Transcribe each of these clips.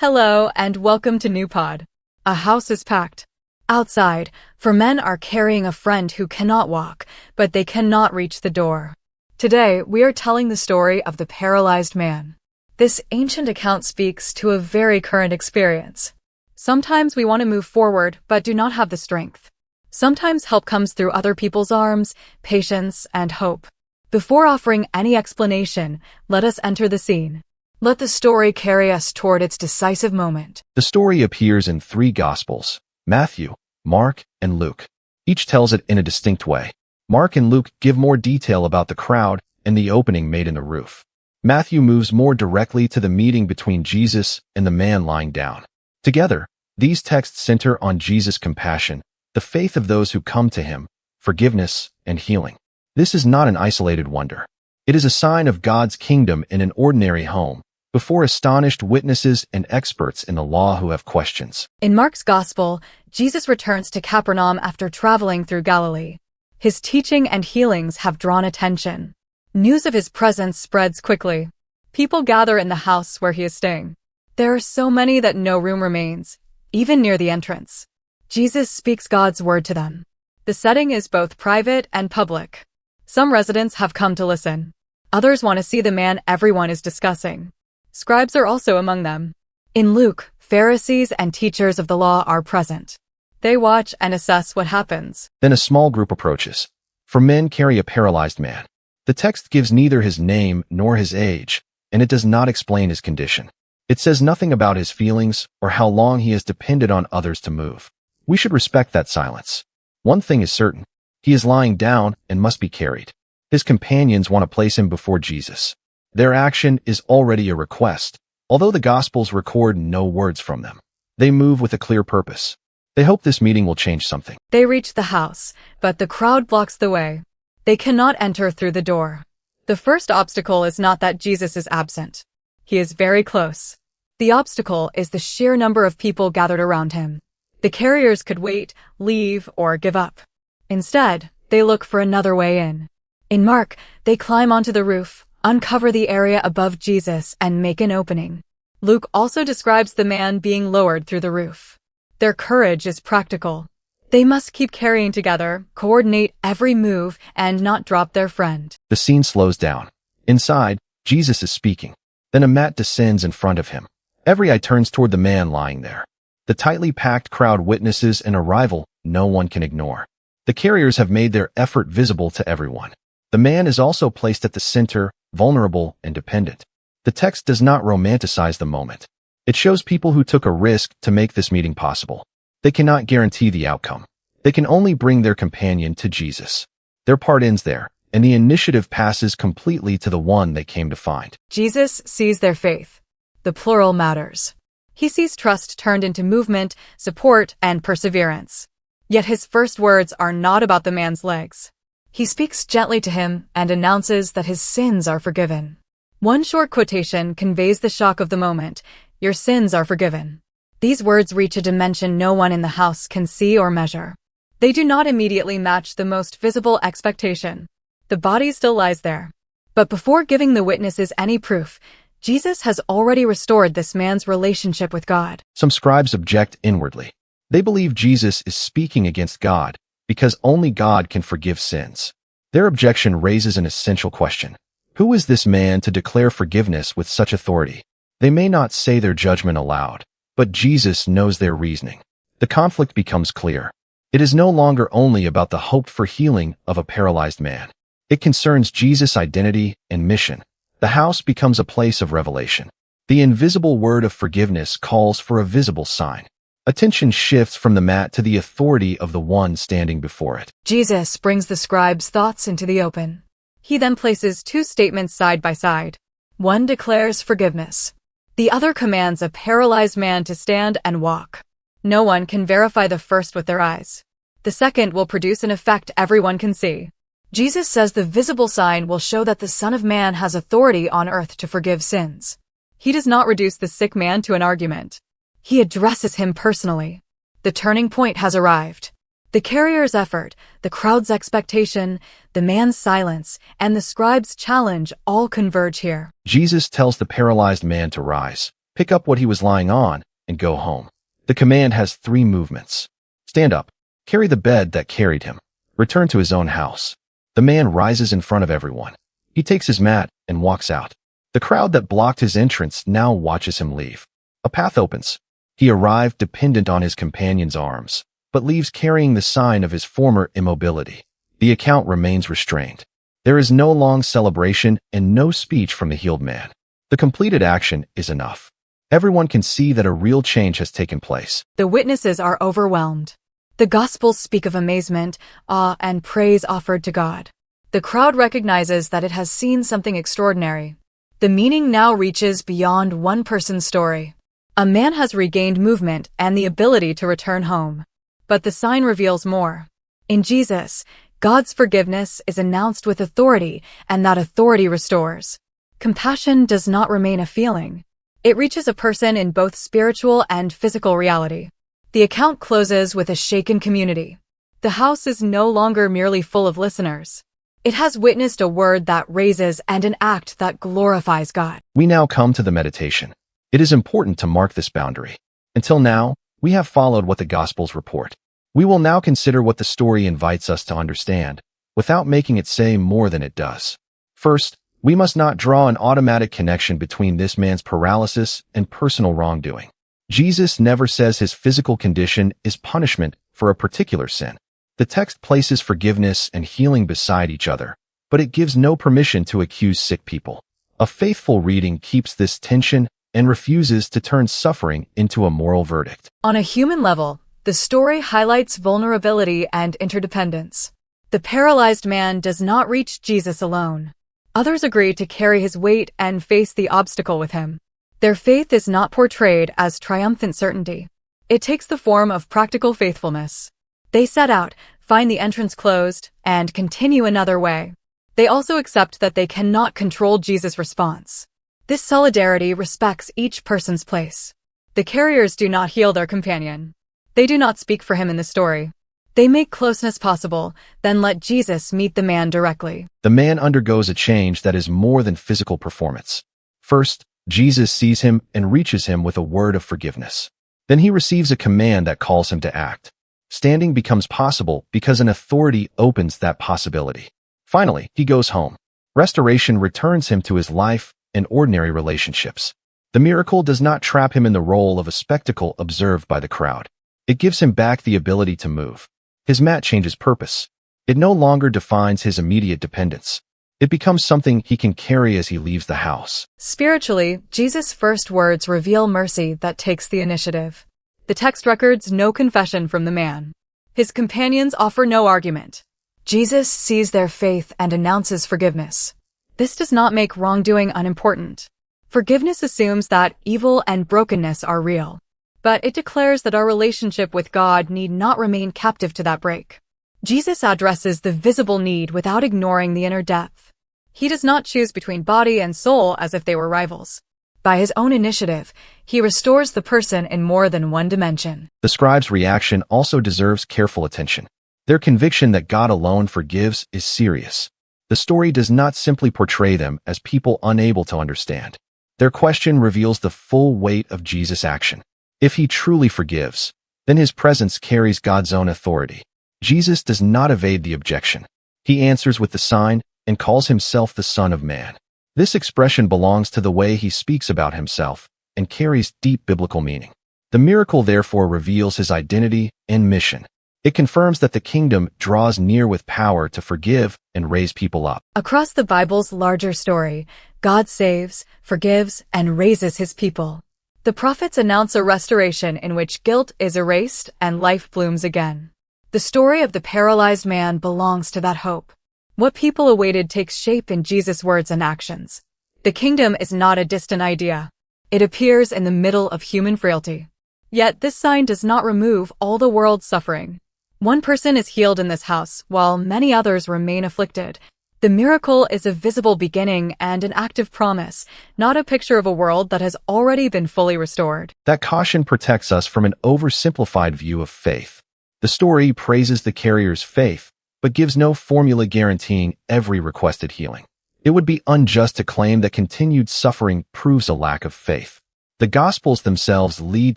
Hello and welcome to NewPod. A house is packed. Outside, for men are carrying a friend who cannot walk, but they cannot reach the door. Today, we are telling the story of the paralyzed man. This ancient account speaks to a very current experience. Sometimes we want to move forward, but do not have the strength. Sometimes help comes through other people's arms, patience, and hope. Before offering any explanation, let us enter the scene. Let the story carry us toward its decisive moment. The story appears in three Gospels: Matthew, Mark, and Luke. Each tells it in a distinct way. Mark and Luke give more detail about the crowd and the opening made in the roof. Matthew moves more directly to the meeting between Jesus and the man lying down. Together, these texts center on Jesus' compassion, the faith of those who come to him, forgiveness, and healing. This is not an isolated wonder. It is a sign of God's kingdom in an ordinary home, before astonished witnesses and experts in the law who have questions. In Mark's Gospel, Jesus returns to Capernaum after traveling through Galilee. His teaching and healings have drawn attention. News of his presence spreads quickly. People gather in the house where he is staying. There are so many that no room remains, even near the entrance. Jesus speaks God's word to them. The setting is both private and public. Some residents have come to listen. Others want to see the man everyone is discussing. Scribes are also among them. In Luke, Pharisees and teachers of the law are present. They watch and assess what happens. Then a small group approaches. 4 men carry a paralyzed man. The text gives neither his name nor his age, and it does not explain his condition. It says nothing about his feelings or how long he has depended on others to move. We should respect that silence. One thing is certain: he is lying down and must be carried. His companions want to place him before Jesus. Their action is already a request, although the Gospels record no words from them. They move with a clear purpose. They hope this meeting will change something. They reach the house, but the crowd blocks the way. They cannot enter through the door. The first obstacle is not that Jesus is absent. He is very close. The obstacle is the sheer number of people gathered around him. The carriers could wait, leave, or give up. Instead, they look for another way in. In Mark, they climb onto the roof, uncover the area above Jesus, and make an opening. Luke also describes the man being lowered through the roof. Their courage is practical. They must keep carrying together, coordinate every move, and not drop their friend. The scene slows down. Inside, Jesus is speaking. Then a mat descends in front of him. Every eye turns toward the man lying there. The tightly packed crowd witnesses an arrival no one can ignore. The carriers have made their effort visible to everyone. The man is also placed at the center, vulnerable and dependent. The text does not romanticize the moment. It shows people who took a risk to make this meeting possible. They cannot guarantee the outcome. They can only bring their companion to Jesus. Their part ends there, and the initiative passes completely to the one they came to find. Jesus sees their faith. The plural matters. He sees trust turned into movement, support, and perseverance. Yet his first words are not about the man's legs. He speaks gently to him and announces that his sins are forgiven. One short quotation conveys the shock of the moment: "Your sins are forgiven." These words reach a dimension no one in the house can see or measure. They do not immediately match the most visible expectation. The body still lies there. But before giving the witnesses any proof, Jesus has already restored this man's relationship with God. Some scribes object inwardly. They believe Jesus is speaking against God, because only God can forgive sins. Their objection raises an essential question: who is this man to declare forgiveness with such authority? They may not say their judgment aloud, but Jesus knows their reasoning. The conflict becomes clear. It is no longer only about the hoped-for healing of a paralyzed man. It concerns Jesus' identity and mission. The house becomes a place of revelation. The invisible word of forgiveness calls for a visible sign. Attention shifts from the mat to the authority of the one standing before it. Jesus brings the scribe's thoughts into the open. He then places 2 statements side by side. One declares forgiveness. The other commands a paralyzed man to stand and walk. No one can verify the first with their eyes. The second will produce an effect everyone can see. Jesus says the visible sign will show that the Son of Man has authority on earth to forgive sins. He does not reduce the sick man to an argument. He addresses him personally. The turning point has arrived. The carrier's effort, the crowd's expectation, the man's silence, and the scribe's challenge all converge here. Jesus tells the paralyzed man to rise, pick up what he was lying on, and go home. The command has 3 movements. Stand up, carry the bed that carried him, return to his own house. The man rises in front of everyone. He takes his mat and walks out. The crowd that blocked his entrance now watches him leave. A path opens. He arrived dependent on his companion's arms, but leaves carrying the sign of his former immobility. The account remains restrained. There is no long celebration and no speech from the healed man. The completed action is enough. Everyone can see that a real change has taken place. The witnesses are overwhelmed. The Gospels speak of amazement, awe, and praise offered to God. The crowd recognizes that it has seen something extraordinary. The meaning now reaches beyond one person's story. A man has regained movement and the ability to return home. But the sign reveals more. In Jesus, God's forgiveness is announced with authority, and that authority restores. Compassion does not remain a feeling. It reaches a person in both spiritual and physical reality. The account closes with a shaken community. The house is no longer merely full of listeners. It has witnessed a word that raises and an act that glorifies God. We now come to the meditation. It is important to mark this boundary. Until now, we have followed what the Gospels report. We will now consider what the story invites us to understand, without making it say more than it does. First, we must not draw an automatic connection between this man's paralysis and personal wrongdoing. Jesus never says his physical condition is punishment for a particular sin. The text places forgiveness and healing beside each other, but it gives no permission to accuse sick people. A faithful reading keeps this tension and refuses to turn suffering into a moral verdict. On a human level, the story highlights vulnerability and interdependence. The paralyzed man does not reach Jesus alone. Others agree to carry his weight and face the obstacle with him. Their faith is not portrayed as triumphant certainty. It takes the form of practical faithfulness. They set out, find the entrance closed, and continue another way. They also accept that they cannot control Jesus' response. This solidarity respects each person's place. The carriers do not heal their companion. They do not speak for him in the story. They make closeness possible, then let Jesus meet the man directly. The man undergoes a change that is more than physical performance. First, Jesus sees him and reaches him with a word of forgiveness. Then he receives a command that calls him to act. Standing becomes possible because an authority opens that possibility. Finally, he goes home. Restoration returns him to his life and ordinary relationships. The miracle does not trap him in the role of a spectacle observed by the crowd. It gives him back the ability to move. His mat changes purpose. It no longer defines his immediate dependence. It becomes something he can carry as he leaves the house. Spiritually, Jesus' first words reveal mercy that takes the initiative. The text records no confession from the man. His companions offer no argument. Jesus sees their faith and announces forgiveness. This does not make wrongdoing unimportant. Forgiveness assumes that evil and brokenness are real. But it declares that our relationship with God need not remain captive to that break. Jesus addresses the visible need without ignoring the inner depth. He does not choose between body and soul as if they were rivals. By his own initiative, he restores the person in more than one dimension. The scribes' reaction also deserves careful attention. Their conviction that God alone forgives is serious. The story does not simply portray them as people unable to understand. Their question reveals the full weight of Jesus' action. If he truly forgives, then his presence carries God's own authority. Jesus does not evade the objection. He answers with the sign and calls himself the Son of Man. This expression belongs to the way he speaks about himself and carries deep biblical meaning. The miracle therefore reveals his identity and mission. It confirms that the kingdom draws near with power to forgive and raise people up. Across the Bible's larger story, God saves, forgives, and raises his people. The prophets announce a restoration in which guilt is erased and life blooms again. The story of the paralyzed man belongs to that hope. What people awaited takes shape in Jesus' words and actions. The kingdom is not a distant idea. It appears in the middle of human frailty. Yet this sign does not remove all the world's suffering. One person is healed in this house, while many others remain afflicted. The miracle is a visible beginning and an active promise, not a picture of a world that has already been fully restored. That caution protects us from an oversimplified view of faith. The story praises the carrier's faith, but gives no formula guaranteeing every requested healing. It would be unjust to claim that continued suffering proves a lack of faith. The Gospels themselves lead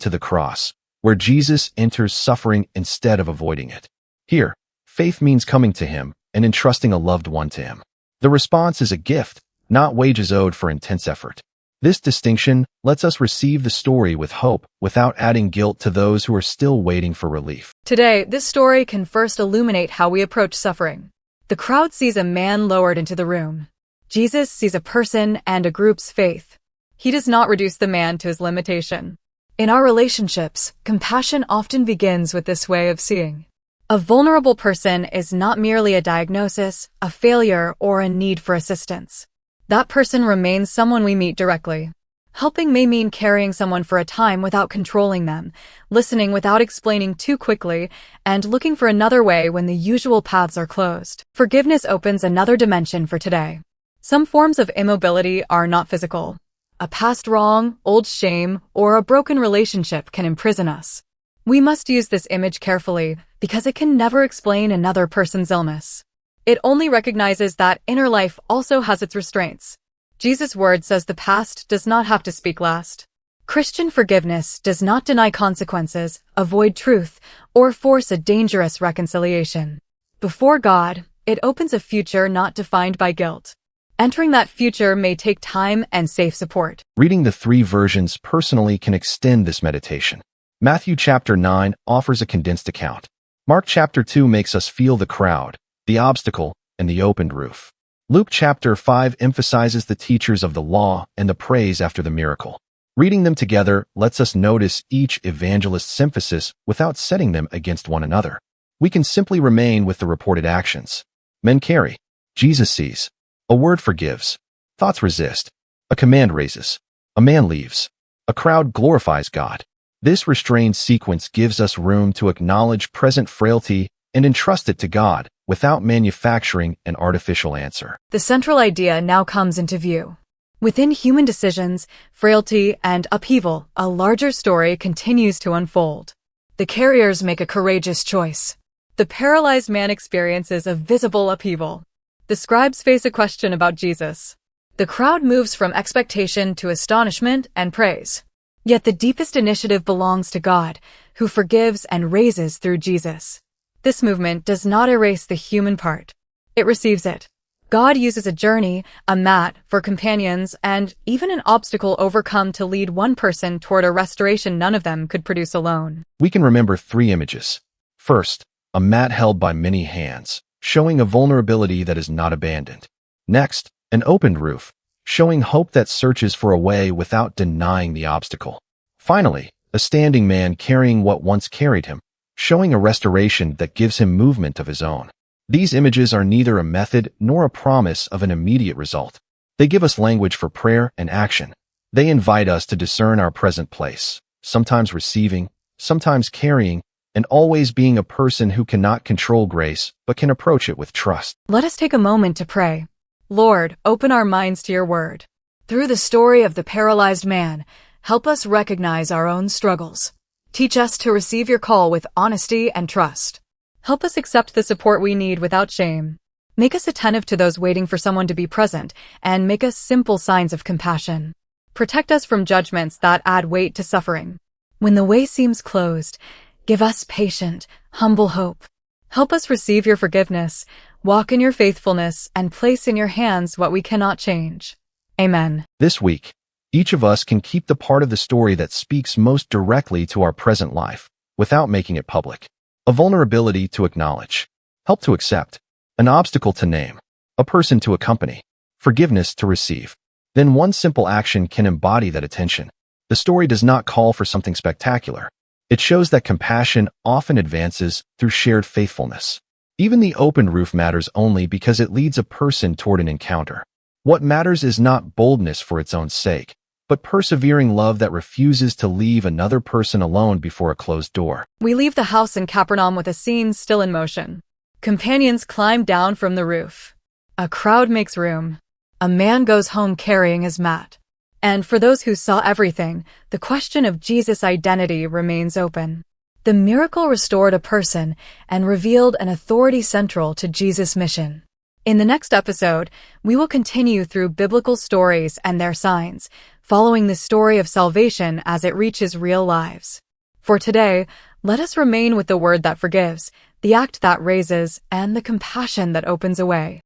to the cross, where Jesus enters suffering instead of avoiding it. Here, faith means coming to him and entrusting a loved one to him. The response is a gift, not wages owed for intense effort. This distinction lets us receive the story with hope without adding guilt to those who are still waiting for relief. Today, this story can first illuminate how we approach suffering. The crowd sees a man lowered into the room. Jesus sees a person and a group's faith. He does not reduce the man to his limitation. In our relationships, compassion often begins with this way of seeing. A vulnerable person is not merely a diagnosis, a failure, or a need for assistance. That person remains someone we meet directly. Helping may mean carrying someone for a time without controlling them, listening without explaining too quickly, and looking for another way when the usual paths are closed. Forgiveness opens another dimension for today. Some forms of immobility are not physical. A past wrong, old shame, or a broken relationship can imprison us. We must use this image carefully because it can never explain another person's illness. It only recognizes that inner life also has its restraints. Jesus' word says the past does not have to speak last. Christian forgiveness does not deny consequences, avoid truth, or force a dangerous reconciliation. Before God, it opens a future not defined by guilt. Entering that future may take time and safe support. Reading the three versions personally can extend this meditation. Matthew chapter 9 offers a condensed account. Mark chapter 2 makes us feel the crowd, the obstacle, and the opened roof. Luke chapter 5 emphasizes the teachers of the law and the praise after the miracle. Reading them together lets us notice each evangelist's emphasis without setting them against one another. We can simply remain with the reported actions. Men carry. Jesus sees. A word forgives. Thoughts resist. A command raises. A man leaves. A crowd glorifies God. This restrained sequence gives us room to acknowledge present frailty and entrust it to God without manufacturing an artificial answer. The central idea now comes into view. Within human decisions, frailty, and upheaval, a larger story continues to unfold. The carriers make a courageous choice. The paralyzed man experiences a visible upheaval. The scribes face a question about Jesus. The crowd moves from expectation to astonishment and praise. Yet the deepest initiative belongs to God, who forgives and raises through Jesus. This movement does not erase the human part. It receives it. God uses a journey, a mat for companions, and even an obstacle overcome to lead one person toward a restoration none of them could produce alone. We can remember three images. First, a mat held by many hands, showing a vulnerability that is not abandoned. Next, an opened roof, showing hope that searches for a way without denying the obstacle. Finally, a standing man carrying what once carried him, showing a restoration that gives him movement of his own. These images are neither a method nor a promise of an immediate result. They give us language for prayer and action. They invite us to discern our present place, sometimes receiving, sometimes carrying, and always being a person who cannot control grace, but can approach it with trust. Let us take a moment to pray. Lord, open our minds to your word. Through the story of the paralyzed man, help us recognize our own struggles. Teach us to receive your call with honesty and trust. Help us accept the support we need without shame. Make us attentive to those waiting for someone to be present, and make us simple signs of compassion. Protect us from judgments that add weight to suffering. When the way seems closed, give us patient, humble hope. Help us receive your forgiveness, walk in your faithfulness, and place in your hands what we cannot change. Amen. This week, each of us can keep the part of the story that speaks most directly to our present life, without making it public. A vulnerability to acknowledge. Help to accept. An obstacle to name. A person to accompany. Forgiveness to receive. Then one simple action can embody that attention. The story does not call for something spectacular. It shows that compassion often advances through shared faithfulness. Even the open roof matters only because it leads a person toward an encounter. What matters is not boldness for its own sake, but persevering love that refuses to leave another person alone before a closed door. We leave the house in Capernaum with a scene still in motion. Companions climb down from the roof. A crowd makes room. A man goes home carrying his mat. And for those who saw everything, the question of Jesus' identity remains open. The miracle restored a person and revealed an authority central to Jesus' mission. In the next episode, we will continue through biblical stories and their signs, following the story of salvation as it reaches real lives. For today, let us remain with the word that forgives, the act that raises, and the compassion that opens a way.